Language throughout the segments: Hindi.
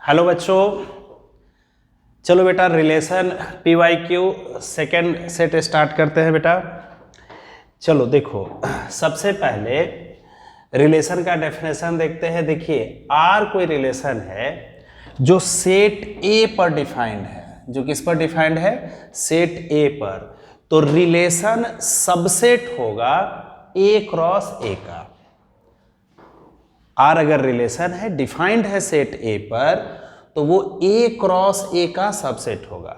हेलो बच्चों, चलो बेटा relation PYQ second set start करते हैं बेटा। चलो देखो, सबसे पहले रिलेशन का डेफिनेशन देखते हैं। देखिए आर कोई रिलेशन है जो सेट ए पर डिफाइंड है। जो किस पर डिफाइंड है? सेट ए पर। तो रिलेशन सबसेट होगा ए क्रॉस ए का। आर अगर रिलेशन है डिफाइंड है सेट ए पर तो वो ए क्रॉस ए का सबसेट होगा।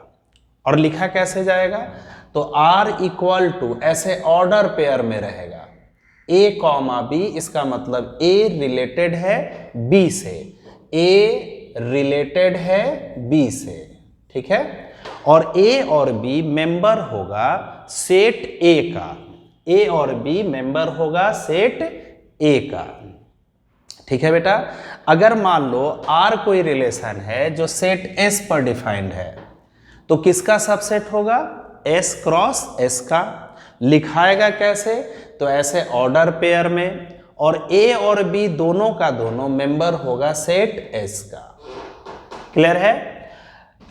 और लिखा कैसे जाएगा? तो आर इक्वल टू ऐसे ऑर्डर पेयर में रहेगा ए कॉमा बी। इसका मतलब ए रिलेटेड है बी से, ए रिलेटेड है बी से, ठीक है। और ए और बी मेंबर होगा सेट ए का। ए और बी मेंबर होगा सेट ए का, ठीक है बेटा। अगर मान लो आर कोई रिलेशन है जो सेट एस पर डिफाइंड है तो किसका सबसेट होगा? एस क्रॉस एस का। लिखाएगा कैसे? तो ऐसे ऑर्डर पेयर में, और ए और बी दोनों का दोनों मेंबर होगा सेट एस का। क्लियर है?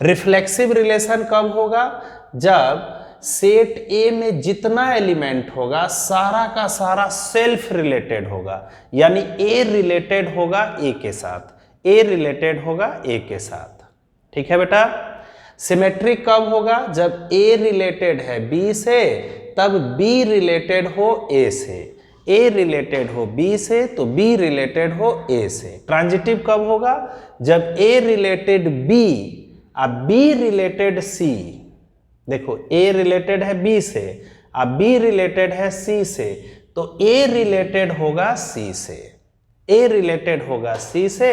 रिफ्लेक्सिव रिलेशन कब होगा? जब सेट ए में जितना एलिमेंट होगा सारा का सारा सेल्फ रिलेटेड होगा, यानी ए रिलेटेड होगा ए के साथ, ए रिलेटेड होगा ए के साथ, ठीक है बेटा। सिमेट्रिक कब होगा? जब ए रिलेटेड है बी से तब बी रिलेटेड हो ए से, ए रिलेटेड हो बी से तो बी रिलेटेड हो ए से। ट्रांजिटिव कब होगा? जब ए रिलेटेड बी और बी रिलेटेड सी। देखो ए रिलेटेड है बी से अब बी रिलेटेड है सी से, तो ए रिलेटेड होगा सी से, ए रिलेटेड होगा सी से।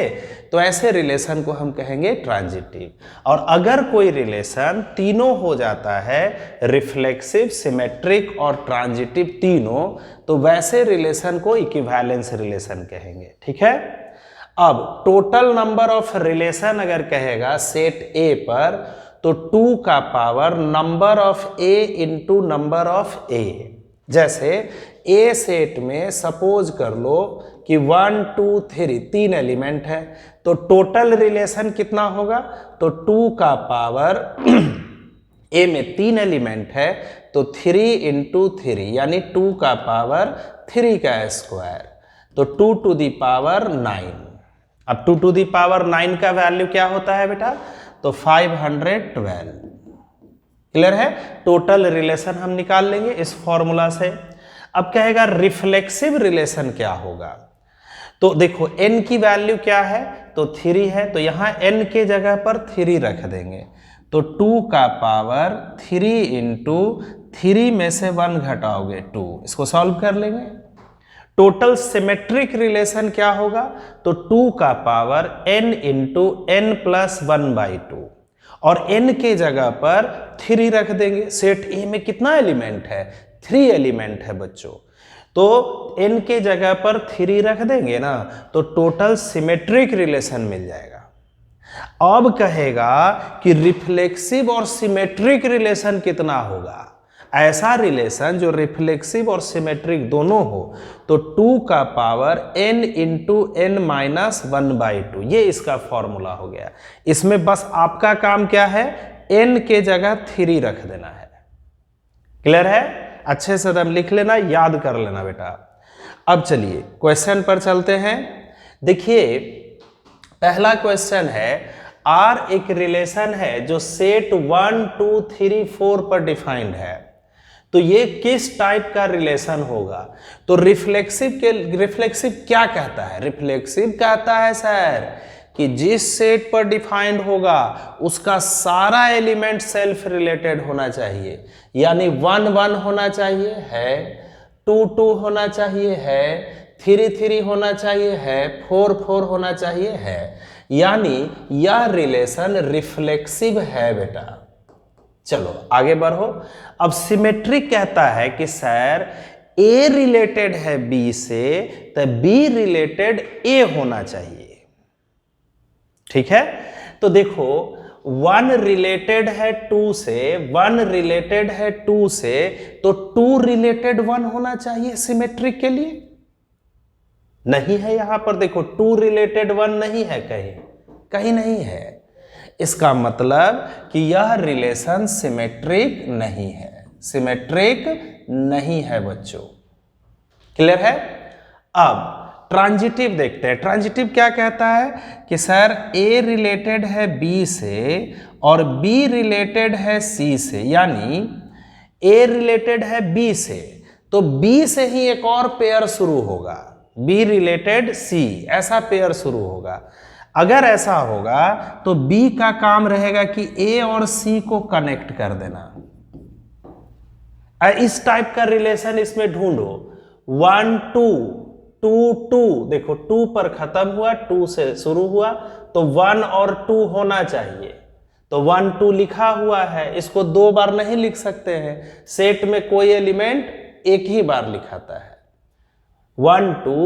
तो ऐसे रिलेशन को हम कहेंगे ट्रांजिटिव। और अगर कोई रिलेशन तीनों हो जाता है, रिफ्लेक्सिव, सिमेट्रिक और ट्रांजिटिव तीनों, तो वैसे रिलेशन को इक्विवेलेंस रिलेशन कहेंगे, ठीक है। अब टोटल नंबर ऑफ रिलेशन अगर कहेगा सेट ए पर तो 2 का power number of A into number of A. जैसे ए सेट में सपोज कर लो कि 1 2 3 3 एलिमेंट है, तो टोटल रिलेशन कितना होगा? तो 2 का पावर ए में 3 एलिमेंट है तो 3 इंटू 3 यानी 2 का पावर 3 का स्क्वायर, तो 2 टू दी पावर 9। अब 2 टू दी पावर 9 का वैल्यू क्या होता है बेटा? तो 512। क्लियर है? टोटल रिलेशन हम निकाल लेंगे इस फॉर्मूला से। अब कहेगा रिफ्लेक्सिव रिलेशन क्या होगा? तो देखो n की वैल्यू क्या है? तो 3 है, तो यहां n के जगह पर 3 रख देंगे, तो 2 का पावर 3 इंटू 3 में से 1 घटाओगे 2। इसको सॉल्व कर लेंगे। टोटल सिमेट्रिक रिलेशन क्या होगा? तो 2 का power n into n plus 1/2, और n के जगह पर 3 रख देंगे। सेट ए में कितना एलिमेंट है? 3 एलिमेंट है बच्चों, तो n के जगह पर 3 रख देंगे ना, तो टोटल सिमेट्रिक रिलेशन मिल जाएगा। अब कहेगा कि रिफ्लेक्सिव और सिमेट्रिक रिलेशन कितना होगा? ऐसा रिलेशन जो रिफ्लेक्सिव और सिमेट्रिक दोनों हो, तो 2 का power n into n minus 1/2, ये इसका फॉर्मूला हो गया। इसमें बस आपका काम क्या है? n के जगह 3 रख देना है। क्लियर है? अच्छे से एकदम लिख लेना, याद कर लेना बेटा। अब चलिए क्वेश्चन पर चलते हैं। देखिए पहला क्वेश्चन है, आर एक रिलेशन है जो सेट 1 2 3 4 पर डिफाइंड है, तो ये किस टाइप का रिलेशन होगा? तो रिफ्लेक्सिव क्या कहता है? रिफ्लेक्सिव कहता है सर कि जिस सेट पर डिफाइंड होगा उसका सारा एलिमेंट सेल्फ रिलेटेड होना चाहिए, यानी 1 1 होना चाहिए है, 2 2 होना चाहिए है, 3 3 होना चाहिए है, 4 4 होना चाहिए है, यानी यह रिलेशन रिफ्लेक्सिव है बेटा। चलो आगे बढ़ो। अब सिमेट्रिक कहता है कि सर ए रिलेटेड है बी से तो बी रिलेटेड ए होना चाहिए, ठीक है। तो देखो 1 रिलेटेड है 2 से, 1 रिलेटेड है 2 से, तो 2 रिलेटेड 1 होना चाहिए सिमेट्रिक के लिए। नहीं है यहां पर, देखो 2 रिलेटेड 1 नहीं है, कहीं कहीं नहीं है। इसका मतलब कि यह रिलेशन सिमेट्रिक नहीं है, सिमेट्रिक नहीं है बच्चों। क्लियर है? अब ट्रांजिटिव देखते हैं। ट्रांजिटिव क्या कहता है कि सर A रिलेटेड है B से और B रिलेटेड है C से, यानी A रिलेटेड है B से तो B से ही एक और पेयर शुरू होगा, B रिलेटेड C, ऐसा पेयर शुरू होगा। अगर ऐसा होगा तो B का काम रहेगा कि A और C को कनेक्ट कर देना। इस टाइप का रिलेशन इसमें ढूंढो। 1 2 2 2, देखो 2 पर खत्म हुआ, 2 से शुरू हुआ तो 1 और 2 होना चाहिए। तो 1 2 लिखा हुआ है, इसको 2 बार नहीं लिख सकते हैं। सेट में कोई एलिमेंट एक ही बार लिखाता है। 1 2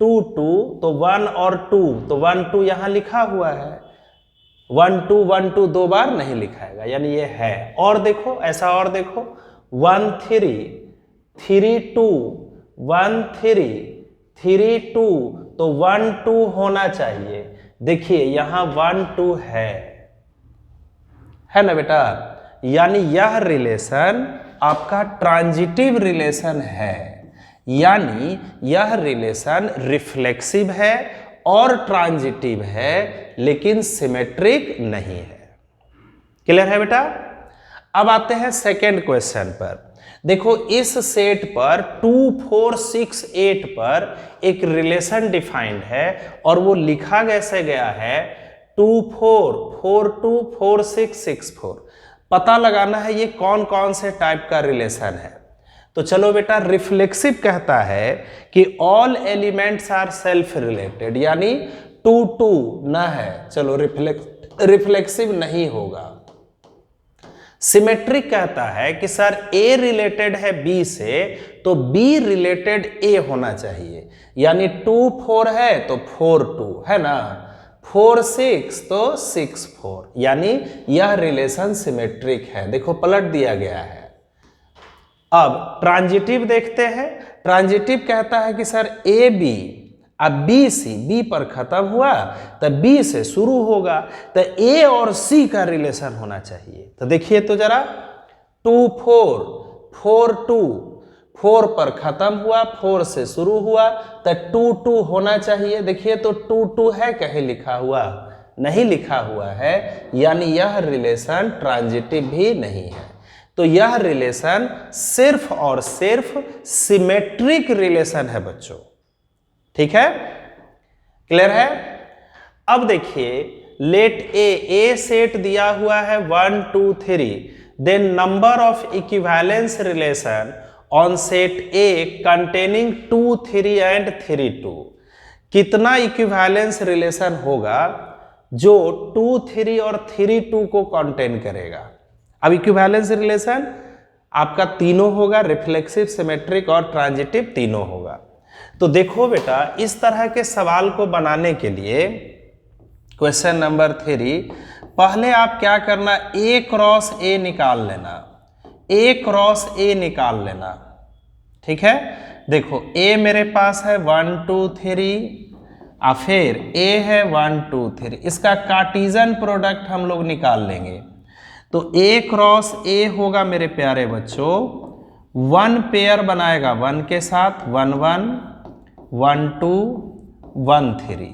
2 2 तो 1 और 2, तो 1 2 यहां लिखा हुआ है। 1 2 1 2 2 बार नहीं लिखाएगा, यानी ये है। और देखो, ऐसा और देखो 1 3 3 2 1 3 3 2, तो 1 2 होना चाहिए। देखिए यहां 1 2 है ना बेटा, यानी यह रिलेशन आपका ट्रांजिटिव रिलेशन है, यानी यह रिलेशन रिफ्लेक्सिव है और ट्रांजिटिव है लेकिन सिमेट्रिक नहीं है। क्लियर है बेटा? अब आते हैं सेकेंड क्वेश्चन पर। देखो इस सेट पर 2 4 6 8 पर एक रिलेशन डिफाइंड है और वो लिखा कैसे गया है 2 4 4 2 4 6 6 4। पता लगाना है ये कौन कौन से टाइप का रिलेशन है। तो चलो बेटा, रिफ्लेक्सिव कहता है कि all elements are self related, यानी 2 2 ना है, चलो रिफ्लेक्सिव नहीं होगा। सिमेट्रिक कहता है कि सर A रिलेटेड है B से तो B रिलेटेड A होना चाहिए, यानी 2 4 है तो 4 2 है ना, 4 6 तो 6 4, यानी यह रिलेशन सिमेट्रिक है। देखो पलट दिया गया है। अब ट्रांजिटिव देखते हैं। ट्रांजिटिव कहता है कि सर A B, अब B C, B पर खत्म हुआ तो B से शुरू होगा, तो A और C का रिलेशन होना चाहिए। तो देखिए तो जरा 2 4 4 2, 4 पर खत्म हुआ, 4 से शुरू हुआ तो 2 2 होना चाहिए। देखिए तो 2 2 है कहीं लिखा हुआ? नहीं लिखा हुआ है, यानी यह रिलेशन ट्रांजिटिव भी नहीं है। तो यह रिलेशन सिर्फ और सिर्फ सिमेट्रिक रिलेशन है बच्चों। ठीक है? क्लियर है? अब देखिए लेट ए सेट दिया हुआ है 1 2 3, then number of equivalence relation on set A containing 2 3 and 3 2। कितना इक्विवेलेंस रिलेशन होगा जो 2 3 और 3 2 को कंटेन करेगा? अब इक्विवेलेंस रिलेशन आपका तीनों होगा, रिफ्लेक्सिव, सिमेट्रिक और ट्रांजिटिव तीनों होगा। तो देखो बेटा, इस तरह के सवाल को बनाने के लिए क्वेश्चन नंबर 3, पहले आप क्या करना, A क्रॉस A निकाल लेना, A क्रॉस A निकाल लेना। ठीक है? देखो A मेरे पास है 1 2 3 और फिर A है 1 2 3, इसका कार्टेशियन प्रोडक्ट हम लोग निकाल लेंगे। तो A क्रॉस A होगा मेरे प्यारे बच्चों, 1 पेयर बनाएगा 1 के साथ, 1 1 1 2 1 3।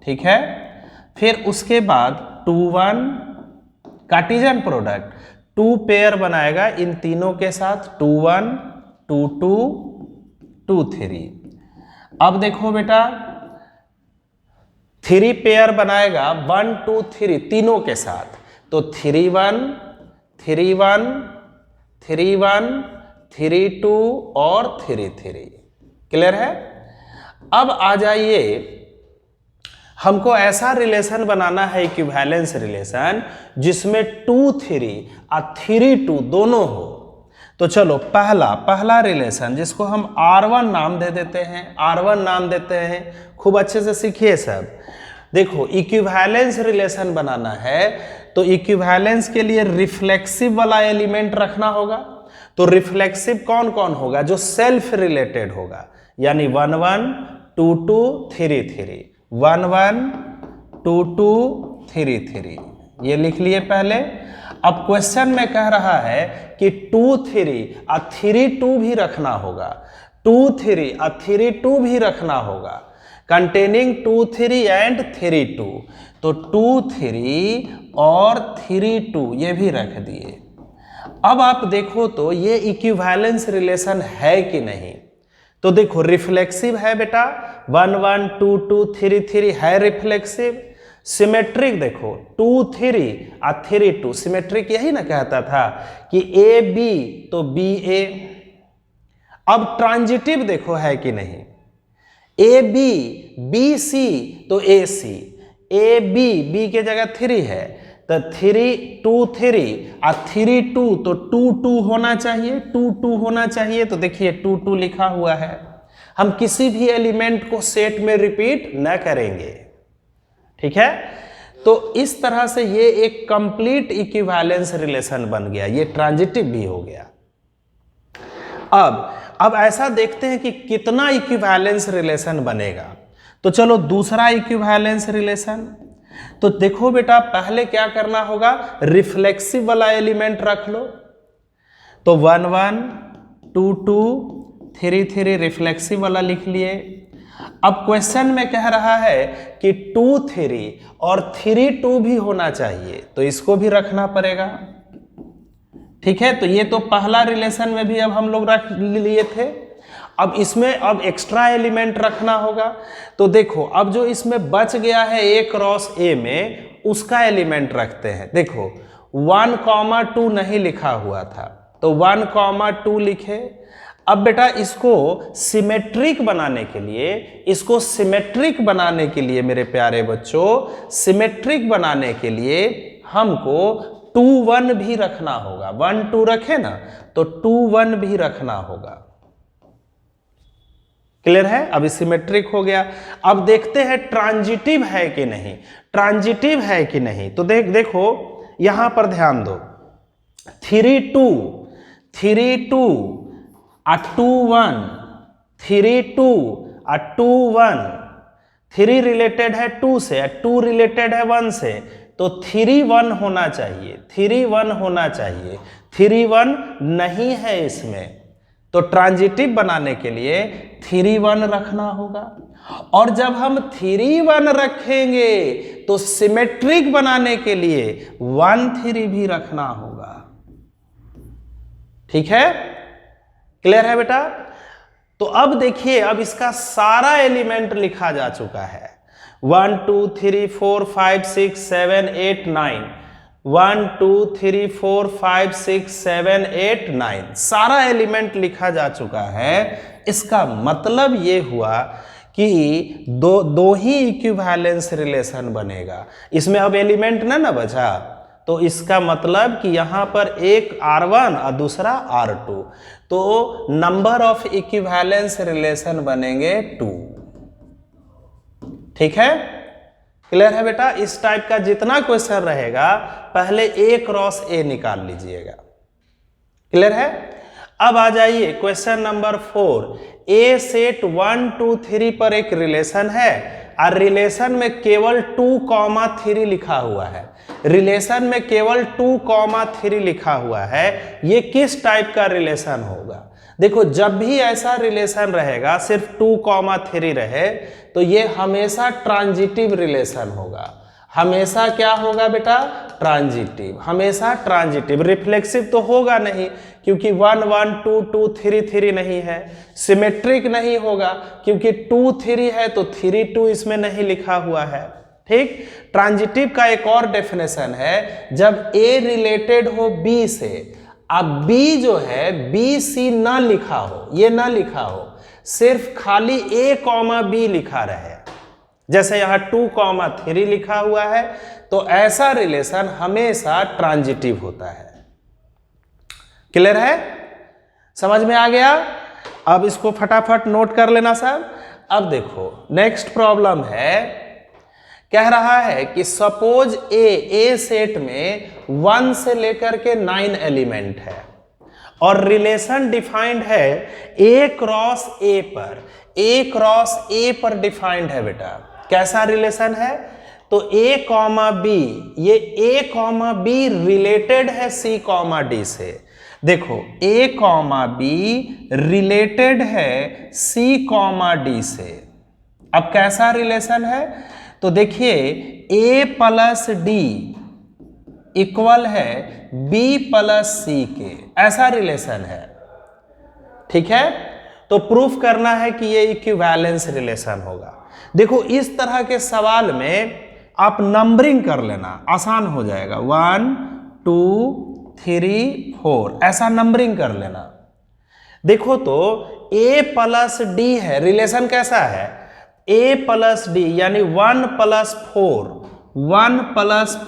ठीक है? फिर उसके बाद 2 1, कार्टेशियन प्रोडक्ट 2 पेयर बनाएगा इन तीनों के साथ, 2 1 2 2 2 3। अब देखो बेटा 3 पेयर बनाएगा 1 2 3 तीनों के साथ, तो 3 1 3 1 3 1 3 2 और 3 3। क्लियर है? अब आ जाइए, हमको ऐसा रिलेशन बनाना है इक्विवेलेंस रिलेशन जिसमें 2 3 और 3 2 दोनों हो। तो चलो पहला रिलेशन जिसको हम R1 नाम दे देते हैं, R1 नाम देते हैं, खूब अच्छे से सीखिए सब। देखो इक्विवेलेंस रिलेशन बनाना है तो इक्विवेलेंस के लिए रिफ्लेक्सिव वाला एलिमेंट रखना होगा। तो रिफ्लेक्सिव कौन कौन होगा? जो सेल्फ रिलेटेड होगा, यानी 1 1 2 2 3 3, 1 1 2 2 3 3, ये लिख लिए पहले। अब क्वेश्चन में कह रहा है कि 2 3 और 3 2 भी रखना होगा, 2 3 और 3 2 भी रखना होगा, कंटेनिंग 2 3 एंड 3 2। तो 2 3 और 3 2 ये भी रख दिए। अब आप देखो तो ये इक्विवेलेंस रिलेशन है कि नहीं। तो देखो रिफ्लेक्सिव है बेटा, 1 1 2 2 3 3 है रिफ्लेक्सिव। सिमेट्रिक देखो 2 3 और 3 2, सिमेट्रिक यही ना कहता था कि ए बी तो बी ए। अब ट्रांजिटिव देखो है कि नहीं, ए बी बी सी तो ए सी, ए बी बी के जगह 3 है तो 3 2 3 और 3 2 तो 2 2 होना चाहिए, 2 2 होना चाहिए। तो देखिए 2 2 लिखा हुआ है। हम किसी भी एलिमेंट को सेट में रिपीट न करेंगे, ठीक है। तो इस तरह से ये एक कंप्लीट इक्विवेलेंस रिलेशन बन गया, ये ट्रांजिटिव भी हो गया। अब ऐसा देखते हैं कि कितना इक्विवेलेंस रिलेशन बनेगा। तो चलो दूसरा इक्विवेलेंस रिलेशन। तो देखो बेटा पहले क्या करना होगा, रिफ्लेक्सिव वाला एलिमेंट रख लो। तो 1 1 2 2 3 3 रिफ्लेक्सिव वाला लिख लिए। अब क्वेश्चन में कह रहा है कि 2 3 और 3 2 भी होना चाहिए, तो इसको भी रखना पड़ेगा, ठीक है। तो ये तो पहला रिलेशन में भी अब हम लोग रख लिए थे। अब इसमें अब एक्स्ट्रा एलिमेंट रखना होगा। तो देखो अब जो इसमें बच गया है ए क्रॉस ए में, उसका एलिमेंट रखते हैं। देखो 1 2 नहीं लिखा हुआ था, तो 1 2 लिखे। अब बेटा इसको सिमेट्रिक बनाने के लिए, इसको सिमेट्रिक बनाने के लिए मेरे प्यारे बच्चों, सिमेट्रिक बनाने के लिए हमको 2 1 भी रखना होगा। 1 2 रखे ना, तो 2 1 भी रखना होगा। क्लियर है। अब सिमेट्रिक हो गया। अब देखते हैं ट्रांजिटिव है कि नहीं, ट्रांजिटिव है कि नहीं। तो देखो यहां पर ध्यान दो, 3 2 3 2 और 2 1, 3 2 और 2 1, 3 रिलेटेड है 2 से, 2 रिलेटेड है 1 से, तो 3 1 होना चाहिए, 3 1 होना चाहिए। 3 1 नहीं है इसमें, तो ट्रांजिटिव बनाने के लिए 3 1 रखना होगा। और जब हम 3 1 रखेंगे तो सिमेट्रिक बनाने के लिए 1 3 भी रखना होगा, ठीक है। क्लियर है बेटा। तो अब देखिए अब इसका सारा एलिमेंट लिखा जा चुका है। 1 2 3 4 5 6 7 8 9, 1 2 3 4 5 6 7 8 9, सारा एलिमेंट लिखा जा चुका है। इसका मतलब ये हुआ कि दो ही इक्विवेलेंस रिलेशन बनेगा। इसमें अब एलिमेंट ना बचा, तो इसका मतलब कि यहां पर एक R1 और दूसरा R2, तो नंबर ऑफ इक्विवेलेंस रिलेशन बनेंगे 2, ठीक है। क्लियर है बेटा। इस टाइप का जितना क्वेश्चन रहेगा पहले ए क्रॉस ए निकाल लीजिएगा। क्लियर है। अब आ जाइए क्वेश्चन नंबर 4। ए सेट 1 2 3 पर एक रिलेशन है और रिलेशन में केवल 2 3 लिखा हुआ है। रिलेशन में केवल 2 3 लिखा हुआ है। ये किस टाइप का रिलेशन होगा। देखो जब भी ऐसा रिलेशन रहेगा सिर्फ 2 3 रहे, तो ये हमेशा ट्रांजिटिव रिलेशन होगा। हमेशा क्या होगा बेटा, ट्रांजिटिव, हमेशा ट्रांजिटिव। रिफ्लेक्सिव तो होगा नहीं, क्योंकि 1 1 2 2 3 3 नहीं है। सिमेट्रिक नहीं होगा, क्योंकि 2 3 है तो 3 2 इसमें नहीं लिखा हुआ है, ठीक। ट्रांजिटिव का एक और डेफिनेशन है, जब ए रिलेटेड हो बी से, अब बी जो है बी सी ना लिखा हो, ये ना लिखा हो, सिर्फ खाली ए बी लिखा रहे, जैसे यहां 2 3 लिखा हुआ है, तो ऐसा रिलेशन हमेशा ट्रांजिटिव होता है। क्लियर है, समझ में आ गया। अब इसको फटाफट नोट कर लेना साहब। अब देखो नेक्स्ट प्रॉब्लम है, कह रहा है कि सपोज ए सेट में 1 से लेकर के 9 एलिमेंट है और रिलेशन डिफाइंड है ए क्रॉस ए पर। ए क्रॉस ए पर डिफाइंड है बेटा। कैसा रिलेशन है, तो a कॉमा बी, ये a कॉमा बी रिलेटेड है c कॉमा डी से। देखो a कॉमा बी रिलेटेड है c कॉमा डी से। अब कैसा रिलेशन है, तो देखिए a प्लस डी इक्वल है b प्लस सी के, ऐसा रिलेशन है। ठीक है, तो प्रूफ करना है कि ये इक्विवेलेंस रिलेशन होगा। देखो इस तरह के सवाल में आप नंबरिंग कर लेना, आसान हो जाएगा। 1 2 3 4 ऐसा नंबरिंग कर लेना। देखो तो a प्लस डी है, रिलेशन कैसा है, a प्लस डी यानी 1 plus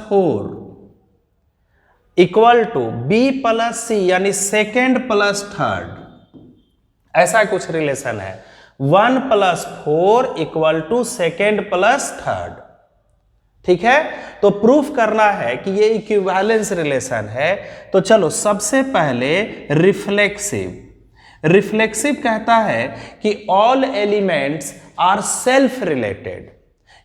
4 equal to b plus C यानी सेकेंड प्लस थर्ड, ऐसा कुछ रिलेशन है। 1 plus 4 equal to second plus third. ठीक है, तो प्रूफ करना है कि ये इक्विवेलेंस रिलेशन है। तो चलो सबसे पहले रिफ्लेक्सिव कहता है कि all elements are self related,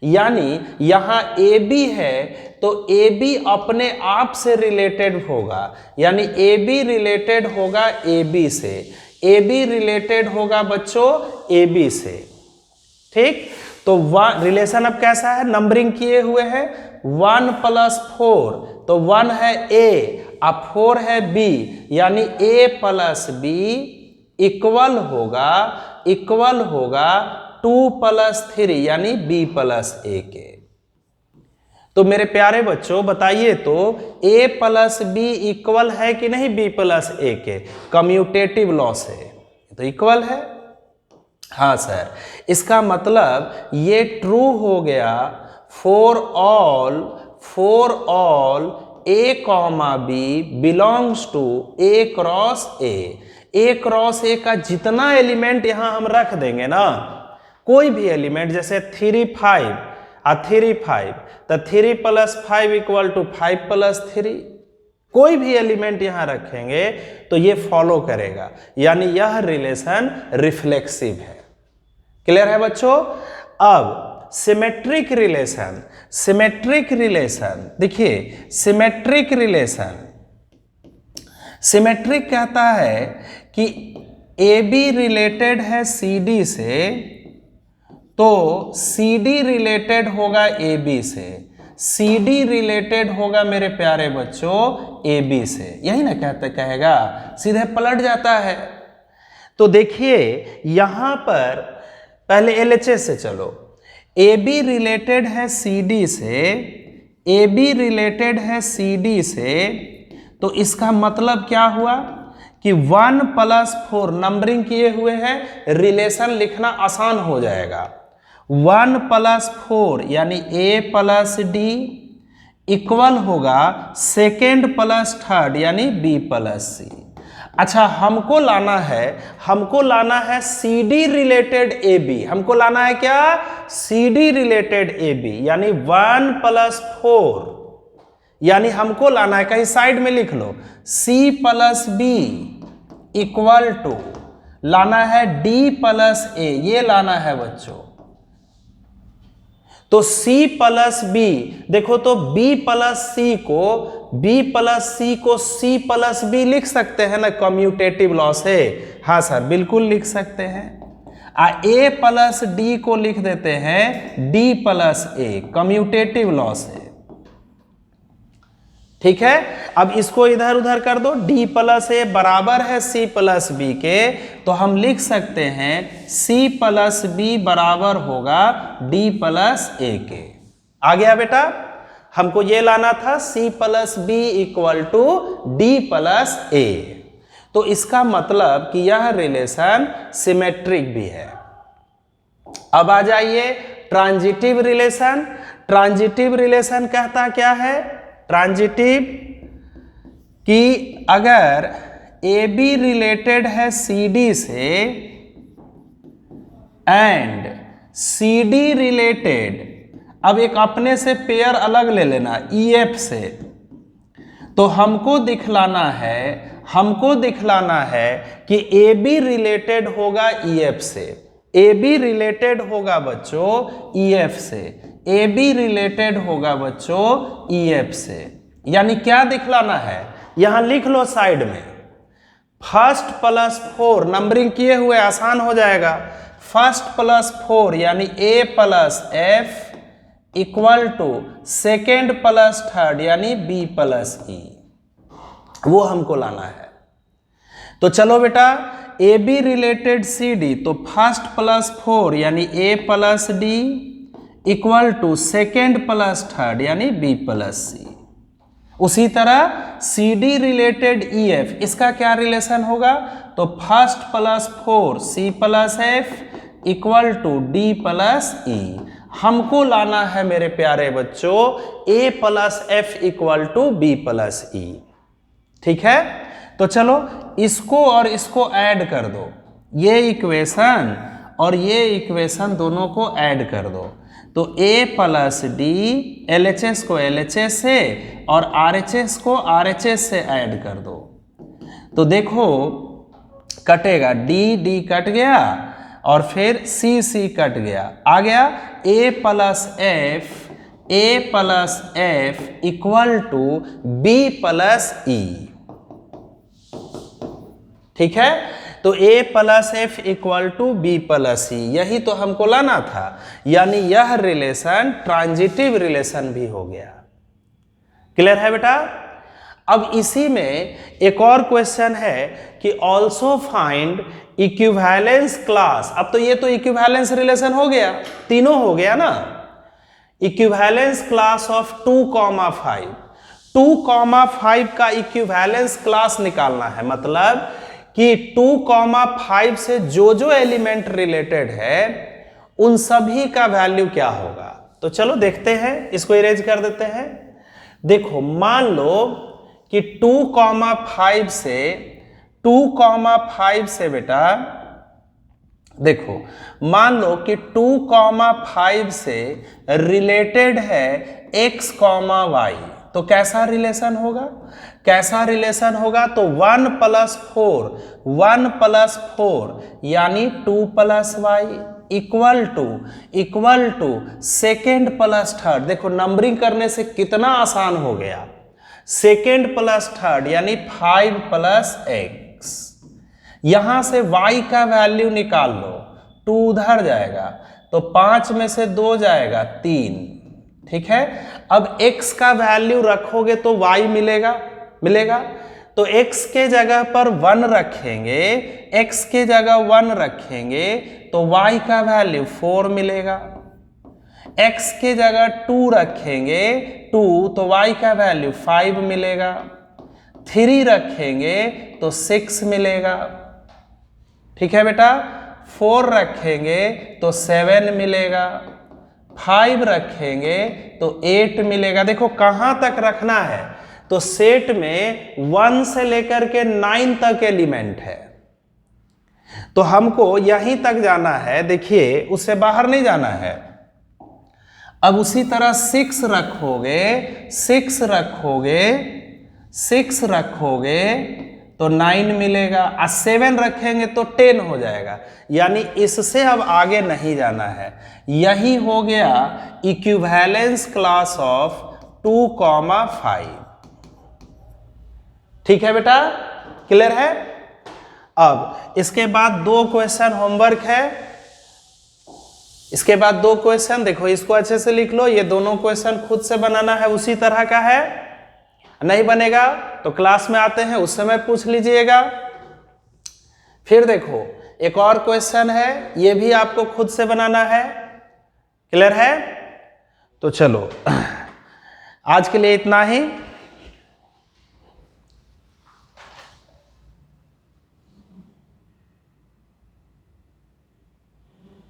यानी यहां ए बी है तो ए बी अपने आप से रिलेटेड होगा, यानी ए बी रिलेटेड होगा ए बी से, ए बी रिलेटेड होगा बच्चों ए बी से। ठीक, तो रिलेशन अब कैसा है, नंबरिंग किए हुए हैं। 1 प्लस 4 तो 1 है ए अब 4 है बी, यानी ए प्लस बी इक्वल होगा 2 प्लस 3 यानी b प्लस ए के। तो मेरे प्यारे बच्चों बताइए तो a प्लस बी इक्वल है कि नहीं b प्लस ए के, कम्यूटेटिव लॉ से तो इक्वल है। हाँ सर, इसका मतलब ये ट्रू हो गया for all a comma b belongs to a cross A का जितना एलिमेंट यहां हम रख देंगे ना, कोई भी एलिमेंट जैसे 3 5 और 3 5 तो 3 प्लस 5 इक्वल टू 5 प्लस 3, कोई भी एलिमेंट यहां रखेंगे तो ये फॉलो करेगा, यानी यह रिलेशन रिफ्लेक्सिव है। क्लियर है बच्चों। अब सिमेट्रिक रिलेशन देखिए, सिमेट्रिक कहता है कि ए बी रिलेटेड है सी डी से तो सी डी रिलेटेड होगा ए बी से, सी डी रिलेटेड होगा मेरे प्यारे बच्चों ए बी से, यही ना कहेगा, सीधे पलट जाता है। तो देखिए यहां पर पहले LHS से चलो, ए बी रिलेटेड है सी डी से, तो इसका मतलब क्या हुआ कि 1 प्लस 4 नंबरिंग किए हुए हैं, रिलेशन लिखना आसान हो जाएगा। 1 प्लस 4 यानी a प्लस डी इक्वल होगा सेकेंड प्लस थर्ड यानी b प्लस सी। अच्छा, हमको लाना है c D related a b, हमको लाना है क्या, c D related a b, यानी 1 प्लस 4 यानी हमको लाना है, कहीं साइड में लिख लो, c plus B equal to लाना है d प्लस ए, ये लाना है बच्चों। तो c प्लस बी, देखो तो b प्लस सी को c प्लस बी लिख सकते हैं ना कम्यूटेटिव लॉ से। हाँ सर बिल्कुल लिख सकते हैं। a प्लस डी को लिख देते हैं d plus a commutative law से। ठीक है, अब इसको इधर उधर कर दो, d प्लस ए बराबर है c प्लस बी के, तो हम लिख सकते हैं c प्लस बी बराबर होगा d प्लस ए के। आ गया बेटा, हमको ये लाना था c plus B equal to d plus A. तो इसका मतलब कि यह रिलेशन सिमेट्रिक भी है। अब आ जाइए ट्रांजिटिव रिलेशन कहता क्या है, ट्रांजिटिव कि अगर ए बी रिलेटेड है सी डी से एंड सी डी रिलेटेड, अब एक अपने से पेयर अलग ले लेना ई एफ से, तो हमको दिखलाना है कि ए बी रिलेटेड होगा ई एफ से, ए बी रिलेटेड होगा बच्चों ई एफ से, ए बी रिलेटेड होगा बच्चों ई एफ से। यानी क्या दिखलाना है, यहां लिख लो साइड में, फर्स्ट प्लस 4 नंबरिंग किए हुए आसान हो जाएगा। फर्स्ट प्लस 4 यानी A plus F equal to second plus third यानी बी प्लस ई, वो हमको लाना है। तो चलो बेटा, A B related C D, तो फर्स्ट प्लस 4 यानी A plus D equal to second plus third यानी बी प्लस सी। उसी तरह C D related E F, इसका क्या रिलेशन होगा, तो first plus 4 C plus F equal to D plus E. हमको लाना है मेरे प्यारे बच्चों A plus F equal to B plus E. ठीक है, तो चलो इसको और इसको ऐड कर दो, ये इक्वेशन और ये इक्वेशन दोनों को ऐड कर दो। तो a प्लस डी LHS को LHS से और RHS को RHS से ऐड कर दो। तो देखो कटेगा, D कट गया और फिर C कट गया, आ गया a plus F equal to b plus E. ठीक है, तो a plus F equal to B plus E, यही तो हमको लाना था। यानी यह रिलेशन ट्रांजिटिव रिलेशन भी हो गया। क्लियर है बेटा। अब इसी में एक और क्वेश्चन है कि ऑल्सो फाइंड इक्विवेलेंस क्लास। अब तो ये तो इक्विवेलेंस रिलेशन हो गया, तीनों हो गया ना। इक्विवेलेंस क्लास ऑफ 2,5, 2,5 का इक्विवेलेंस क्लास निकालना है। मतलब कि 2,5 से जो एलिमेंट रिलेटेड है उन सभी का वैल्यू क्या होगा। तो चलो देखते हैं, इसको इरेज कर देते हैं। देखो मान लो कि 2,5 से बेटा, देखो मान लो कि 2,5 से रिलेटेड है x, y, तो कैसा रिलेशन होगा, कैसा रिलेशन होगा, तो 1 प्लस 4 यानी 2 plus y equal to second plus third. देखो नंबरिंग करने से कितना आसान हो गया, सेकेंड प्लस थर्ड यानी 5 प्लस एक्स। यहां से y का वैल्यू निकाल लो, 2 उधर जाएगा तो 5 में से 2 जाएगा 3। ठीक है, अब x का वैल्यू रखोगे तो y मिलेगा। तो x के जगह पर 1 रखेंगे, x के जगह 1 रखेंगे तो y का वैल्यू 4 मिलेगा। x के जगह 2 रखेंगे 2 तो y का वैल्यू 5 मिलेगा। 3 रखेंगे तो 6 मिलेगा। ठीक है बेटा, 4 रखेंगे तो 7 मिलेगा, 5 रखेंगे तो 8 मिलेगा। देखो कहां तक रखना है, तो सेट में 1 से लेकर के 9 तक एलिमेंट है, तो हमको यहीं तक जाना है। देखिए उससे बाहर नहीं जाना है। अब उसी तरह 6 रखोगे तो 9 मिलेगा, और 7 रखेंगे तो 10 हो जाएगा। यानी इससे अब आगे नहीं जाना है। यही हो गया इक्विवेलेंस क्लास ऑफ 2,5। ठीक है बेटा, क्लियर है। अब इसके बाद 2 क्वेश्चन होमवर्क है। इसके बाद 2 क्वेश्चन, देखो इसको अच्छे से लिख लो। ये दोनों क्वेश्चन खुद से बनाना है, उसी तरह का है। नहीं बनेगा तो क्लास में आते हैं उस समय पूछ लीजिएगा। फिर देखो एक और क्वेश्चन है, ये भी आपको खुद से बनाना है। क्लियर है। तो चलो आज के लिए इतना ही।